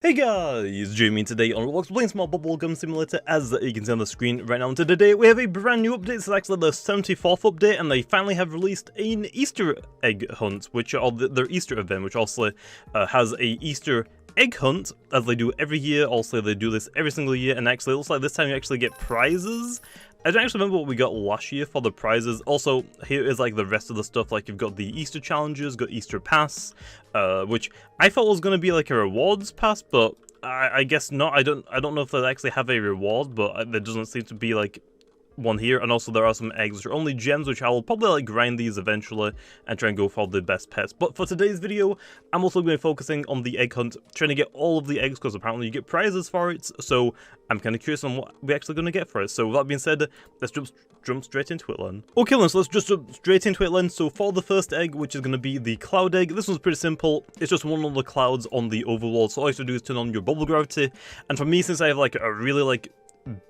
Hey guys, Jamiy today on Roblox playing Small Bubblegum Simulator as you can see on the screen right now. And today we have a brand new update. It's actually the 74th update and they finally have released an Easter egg hunt, which are their Easter event, which also has a Easter egg hunt as they do every year. Also they do this every single year, and actually it looks like this time you actually get prizes. I don't actually remember what we got last year for the prizes. Also, here is like the rest of the stuff, like you've got the Easter challenges, got Easter Pass, which I thought was going to be like a rewards pass, but I guess not. I don't know if they actually have a reward, but there doesn't seem to be like one here. And also there are some eggs which are only gems, which I will probably like grind these eventually and try and go for the best pets. But for today's video, I'm also going to be focusing on the egg hunt, trying to get all of the eggs because apparently you get prizes for it. So I'm kind of curious on what we're actually going to get for it. So with that being said, let's jump straight into it then. Okay then, so let's just jump straight into it then. So for the first egg, which is going to be the cloud egg, this one's pretty simple. It's just one of the clouds on the overworld. So all you have to do is turn on your bubble gravity. And for me, since I have like a really like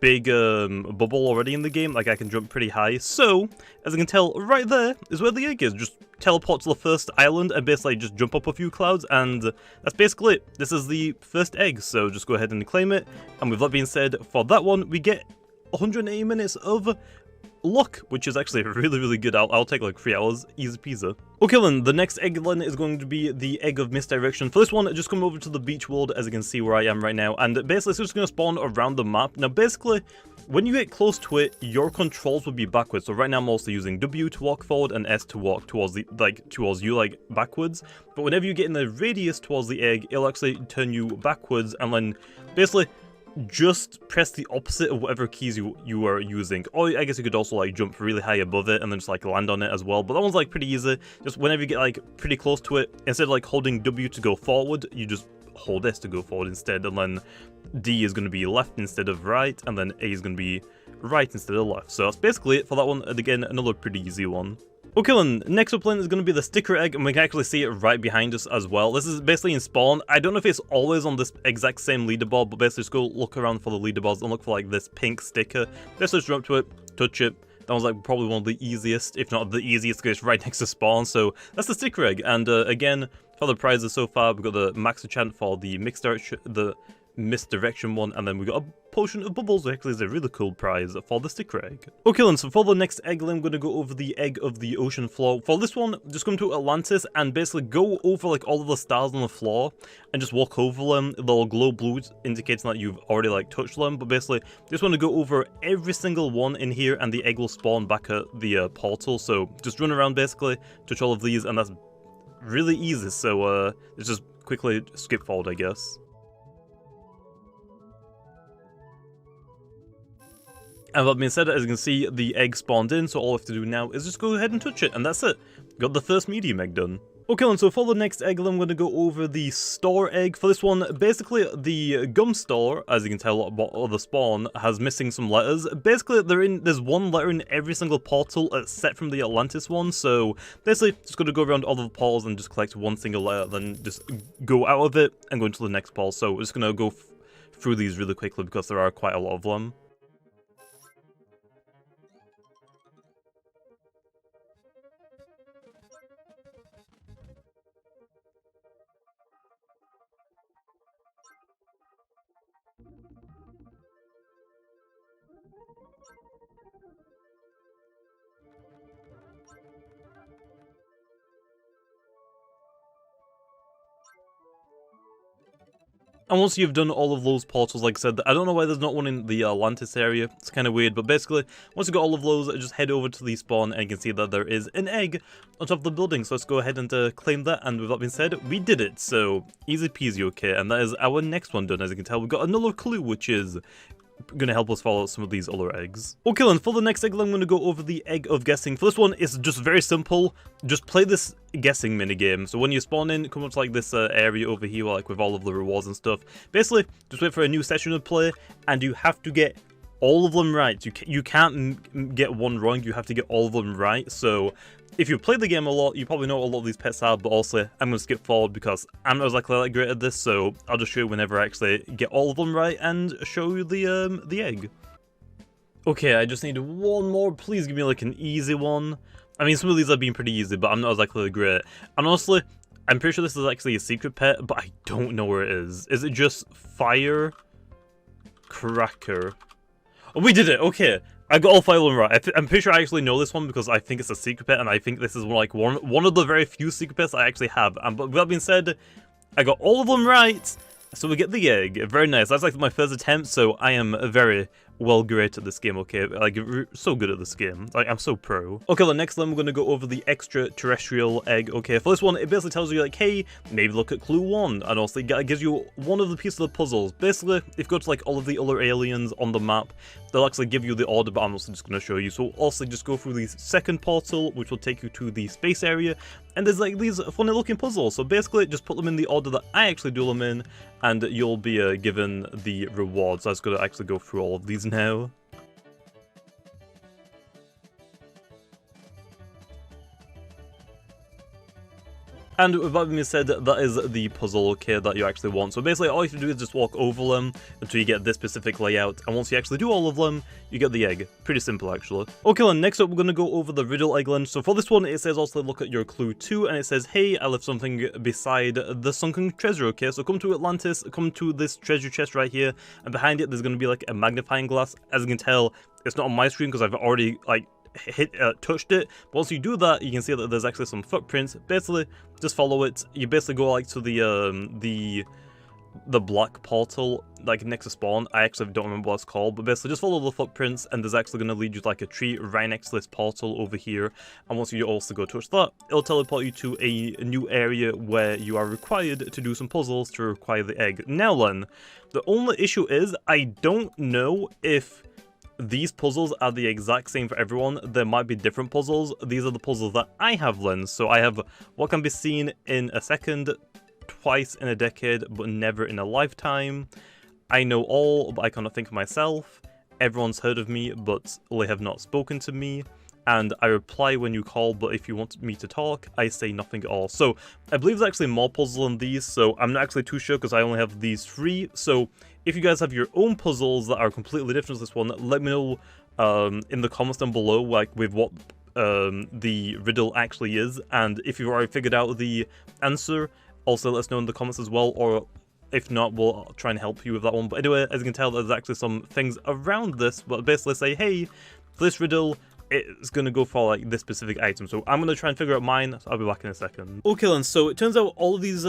big bubble already in the game, like I can jump pretty high, so as you can tell right there is where the egg is. Just teleport to the first island and basically just jump up a few clouds, and that's basically it. This is the first egg, so just go ahead and claim it. And with that being said, for that one we get 180 minutes of luck, which is actually really good. I'll take like 3 hours, easy peasy. Okay then, the next egg then is going to be the egg of misdirection. For this one, just come over to the beach world, as you can see where I am right now, and basically it's just going to spawn around the map. Now basically, when you get close to it, your controls will be backwards. So right now I'm also using W to walk forward and S to walk towards the towards you, like backwards. But whenever you get in the radius towards the egg, it'll actually turn you backwards, and then basically just press the opposite of whatever keys you are using. Or I guess you could also like jump really high above it and then just like land on it as well. But that one's like pretty easy. Just whenever you get like pretty close to it, instead of like holding W to go forward, you just hold S to go forward instead. And then D is going to be left instead of right, and then A is going to be right instead of left. So that's basically it for that one. And again, another pretty easy one. Okay then, next up is going to be the sticker egg, and we can actually see it right behind us as well. This is basically in spawn. I don't know if it's always on this exact same leaderboard, but basically just go look around for the leaderboards and look for like this pink sticker. Basically just jump to it, touch it. That was like probably one of the easiest, if not the easiest, because it's right next to spawn. So that's the sticker egg. And again, for the prizes so far, we've got the max enchant for the misdirection one, and then we got a potion of bubbles, which actually is a really cool prize for the sticker egg. Okay then, so for the next egg, I'm going to go over the egg of the ocean floor. For this one, just come to Atlantis and basically go over like all of the stars on the floor and just walk over them. They'll glow blue, indicating that you've already like touched them, but basically just want to go over every single one in here and the egg will spawn back at the portal. So just run around basically, touch all of these, and that's really easy. So let's just quickly skip forward, I guess. And that being said, as you can see, the egg spawned in, so all we have to do now is just go ahead and touch it, and that's it. Got the first medium egg done. Okay, and so for the next egg, I'm going to go over the store egg. For this one, basically, the gum store, as you can tell about the spawn, has missing some letters. Basically, there's one letter in every single portal except from the Atlantis one, so basically, just going to go around all of the portals and just collect one single letter, then just go out of it and go into the next portal. So we're just going to go through these really quickly because there are quite a lot of them. And once you've done all of those portals, like I said, I don't know why there's not one in the Atlantis area. It's kind of weird, but basically, once you've got all of those, just head over to the spawn and you can see that there is an egg on top of the building. So let's go ahead and claim that, and with that being said, we did it. So easy peasy, okay, and that is our next one done. As you can tell, we've got another clue, which is going to help us follow some of these other eggs. Okay then, for the next egg, I'm going to go over the egg of guessing. For this one, it's just very simple. Just play this guessing minigame. So when you spawn in, come up to like this area over here, like with all of the rewards and stuff. Basically, just wait for a new session to play, and you have to get all of them right. You can't get one wrong, you have to get all of them right. So if you play the game a lot, you probably know what a lot of these pets are, but also I'm going to skip forward because I'm not exactly that great at this, so I'll just show you whenever I actually get all of them right and show you the egg. Okay, I just need one more. Please give me like an easy one. I mean, some of these have been pretty easy, but I'm not exactly great. And honestly, I'm pretty sure this is actually a secret pet, but I don't know where it is. Is it just Firecracker? Oh, we did it! Okay. I got all 5 of them right. I'm pretty sure I actually know this one because I think it's a secret pet, and I think this is like one of the very few secret pets I actually have. But with that being said, I got all of them right, so we get the egg. Very nice. That's like my first attempt, so I am very well great at this game, okay? Like, so good at this game. Like, I'm so pro. Okay, the next one, we're gonna go over the extraterrestrial egg, okay? For this one, it basically tells you, like, hey, maybe look at clue 1, and also it gives you one of the pieces of the puzzles. Basically, if you go to, like, all of the other aliens on the map, they'll actually give you the order, but I'm also just gonna show you. So, also just go through the second portal, which will take you to the space area, and there's, like, these funny looking puzzles. So, basically, just put them in the order that I actually do them in, and you'll be given the rewards. So I was gonna actually go through all of these now. And with that being said, that is the puzzle, okay, that you actually want. So basically, all you have to do is just walk over them until you get this specific layout. And once you actually do all of them, you get the egg. Pretty simple, actually. Okay, then next up, we're going to go over the Riddle Egg then. So for this one, it says also look at your clue 2, and it says, hey, I left something beside the sunken treasure, okay? So come to Atlantis, come to this treasure chest right here, and behind it, there's going to be like a magnifying glass. As you can tell, it's not on my screen because I've already, like, touched it. But once you do that, you can see that there's actually some footprints. Basically, just follow it. You basically go like to the black portal, like next to spawn. I actually don't remember what it's called, but basically just follow the footprints, and there's actually going to lead you to like a tree right next to this portal over here. And once you also go touch that, it'll teleport you to a new area where you are required to do some puzzles to require the egg. Now then, the only issue is I don't know if these puzzles are the exact same for everyone. There might be different puzzles. These are the puzzles that I have learned. So I have what can be seen in a second, twice in a decade, but never in a lifetime. I know all, but I cannot think of myself. Everyone's heard of me, but they have not spoken to me. And I reply when you call, but if you want me to talk, I say nothing at all. So I believe there's actually more puzzles than these, so I'm not actually too sure because I only have these 3. So if you guys have your own puzzles that are completely different to this one, let me know in the comments down below, like with what the riddle actually is. And if you've already figured out the answer, also let us know in the comments as well, or if not, we'll try and help you with that one. But anyway, as you can tell, there's actually some things around this, but basically say, hey, for this riddle, it's going to go for like this specific item. So I'm going to try and figure out mine, so I'll be back in a second. Okay then, so it turns out all of these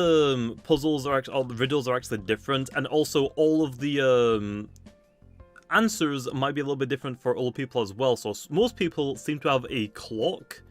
puzzles are actually, all the riddles are actually different, and also all of the answers might be a little bit different for all people as well. So most people seem to have a clock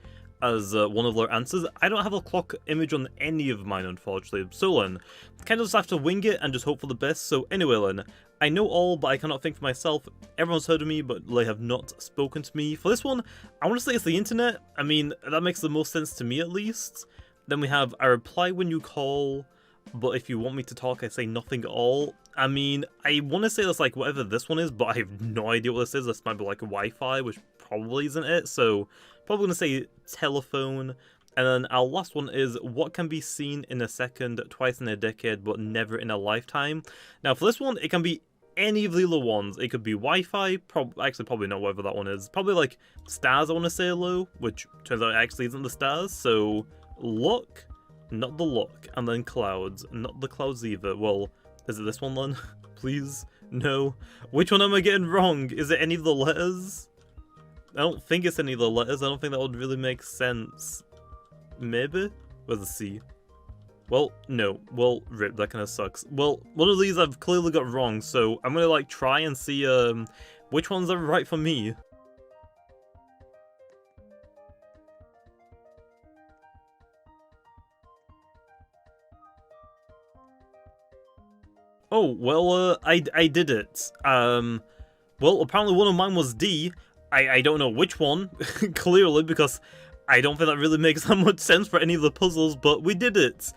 as one of their answers. I don't have a clock image on any of mine, unfortunately. So then, kind of just have to wing it and just hope for the best. So anyway then, I know all, but I cannot think for myself. Everyone's heard of me, but they have not spoken to me. For this one, I want to say it's the internet. I mean, that makes the most sense to me, at least. Then we have, I reply when you call, but if you want me to talk, I say nothing at all. I mean, I want to say that's like whatever this one is, but I have no idea what this is. This might be like a Wi-Fi, which probably isn't it. So, probably going to say telephone. And then our last one is, what can be seen in a second, twice in a decade, but never in a lifetime? Now, for this one, it can be any of the other ones. It could be Wi-Fi, actually probably not whatever that one is. Probably like stars, I want to say hello, which turns out it actually isn't the stars. So, luck, not the luck. And then clouds, not the clouds either. Well, is it this one then? Please? No. Which one am I getting wrong? Is it any of the letters? I don't think it's any of the letters. I don't think that would really make sense. Maybe? Where's the C? Well, no. Well, rip, that kind of sucks. Well, one of these I've clearly got wrong, so I'm gonna like try and see which ones are right for me. Oh, well, I did it. Well, apparently one of mine was D. I don't know which one, clearly, because I don't think that really makes that much sense for any of the puzzles, but we did it.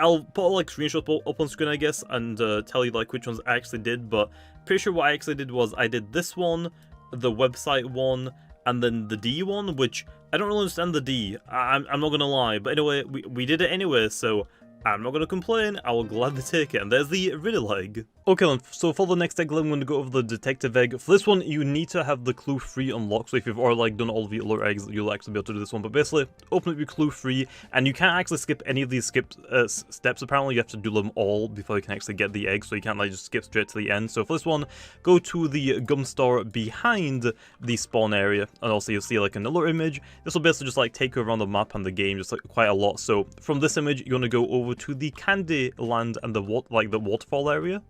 I'll put like screenshots up on screen, I guess, and tell you like which ones I actually did, but pretty sure what I actually did was I did this one, the website one, and then the D one, which I don't really understand the D. I'm not gonna lie, but anyway, we did it anyway, so I'm not gonna complain, I will gladly take it, and there's the Riddle Egg. Okay then, so for the next egg, I'm gonna go over the Detective Egg. For this one, you need to have the clue 3 unlocked, so if you've already like done all of the other eggs, you'll actually be able to do this one. But basically, open up your clue 3, and you can't actually skip any of these steps. Apparently, you have to do them all before you can actually get the egg, so you can't like just skip straight to the end. So for this one, go to the gum store behind the spawn area, and also you'll see like another image. This will basically just like take you around the map and the game just like quite a lot. So from this image, you're gonna go over to the Candy Land and the waterfall area.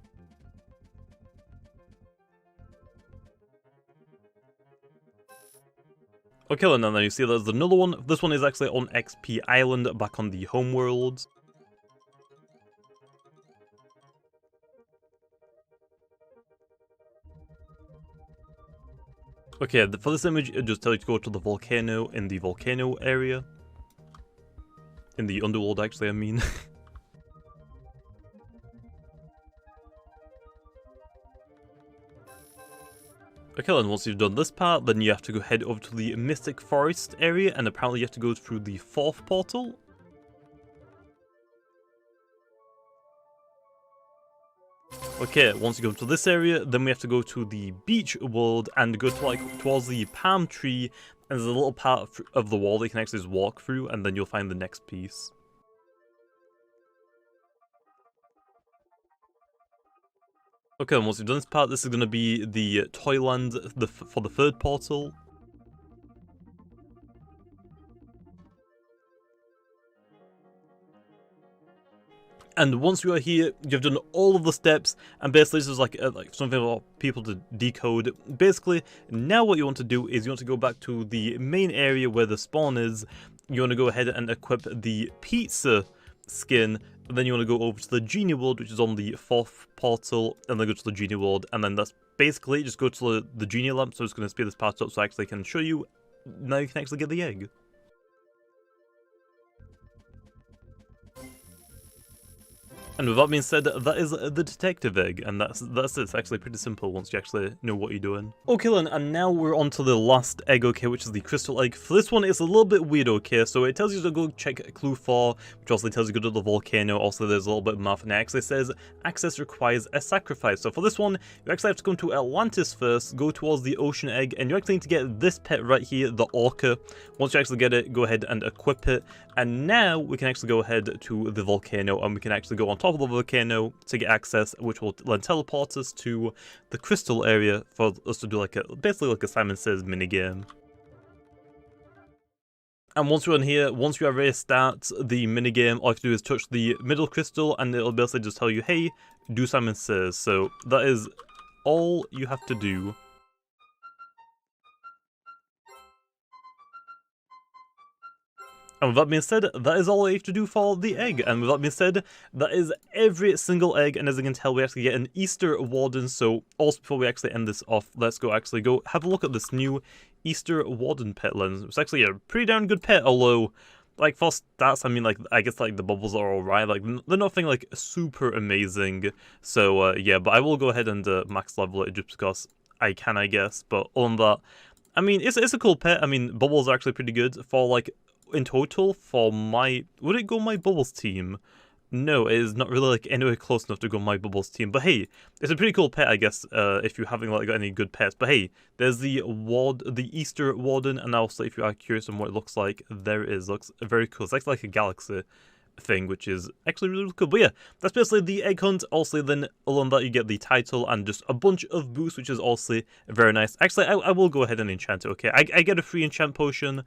Okay, and then you see there's another one. This one is actually on XP Island, back on the homeworld. Okay, for this image, it just tells you to go to the volcano in the volcano area. In the underworld, actually, I mean. Okay, then once you've done this part, then you have to go head over to the Mystic Forest area, and apparently you have to go through the 4th portal. Okay, once you go to this area, then we have to go to the beach world and go to like towards the palm tree, and there's a little part of the wall that you can actually just walk through, and then you'll find the next piece. Okay, and once you've done this part, this is going to be the Toyland for the 3rd portal. And once you are here, you've done all of the steps, and basically this is like something for people to decode. Basically, now what you want to do is you want to go back to the main area where the spawn is. You want to go ahead and equip the pizza skin, and then you want to go over to the Genie World, which is on the 4th portal, and then go to the Genie World, and then that's basically it. Just go to the Genie lamp. So I'm just going to speed this part up so I actually can show you. Now you can actually get the egg. And with that being said, that is the Detective Egg, and that's it. It's actually pretty simple once you actually know what you're doing. Okay then, and now we're on to the last egg, okay, which is the Crystal Egg. For this one, it's a little bit weird, okay, so it tells you to go check clue 4, which also tells you to go to the volcano. Also, there's a little bit of math, and it actually says access requires a sacrifice. So for this one, you actually have to come to Atlantis first, go towards the Ocean Egg, and you actually need to get this pet right here, the Orca. Once you actually get it, go ahead and equip it, and now we can actually go ahead to the volcano, and we can actually go on top of the volcano to get access, which will then teleport us to the crystal area for us to do like basically like a Simon Says minigame. And once you're in here, once you are ready to start the minigame, all you have to do is touch the middle crystal, and it'll basically just tell you, hey, do Simon Says. So that is all you have to do. And with that being said, that is all I have to do for the egg. And with that being said, that is every single egg. And as you can tell, we actually get an Easter Warden. So also before we actually end this off, let's go have a look at this new Easter Warden pet lens. It's actually a pretty darn good pet, although like for stats, I mean, like I guess like the bubbles are alright. Like they're nothing like super amazing. So yeah, but I will go ahead and max level it just because I can, I guess. But on that, I mean, it's a cool pet. I mean, bubbles are actually pretty good for like. In total, for my... Would it go my Bubbles team? No, it is not really like anywhere close enough to go my Bubbles team. But hey, it's a pretty cool pet, I guess, if you haven't like got any good pets. But hey, there's the Easter Warden, and also if you are curious on what it looks like, there it is. Looks very cool. It's like a galaxy thing, which is actually really cool. But yeah, that's basically the egg hunt. Also, then along that you get the title and just a bunch of boosts, which is also very nice. Actually, I will go ahead and enchant it. Okay, I get a free enchant potion.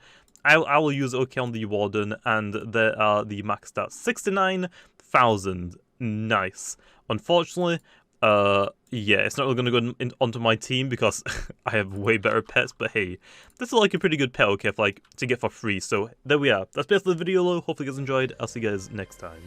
I will use it, okay, on the Warden, and there are the max stats 69,000. Nice. Unfortunately, yeah, it's not really going to go onto my team because I have way better pets, but hey, this is like a pretty good pet, okay, for, like, to get for free. So there we are. That's basically the video, though. Hopefully you guys enjoyed. I'll see you guys next time.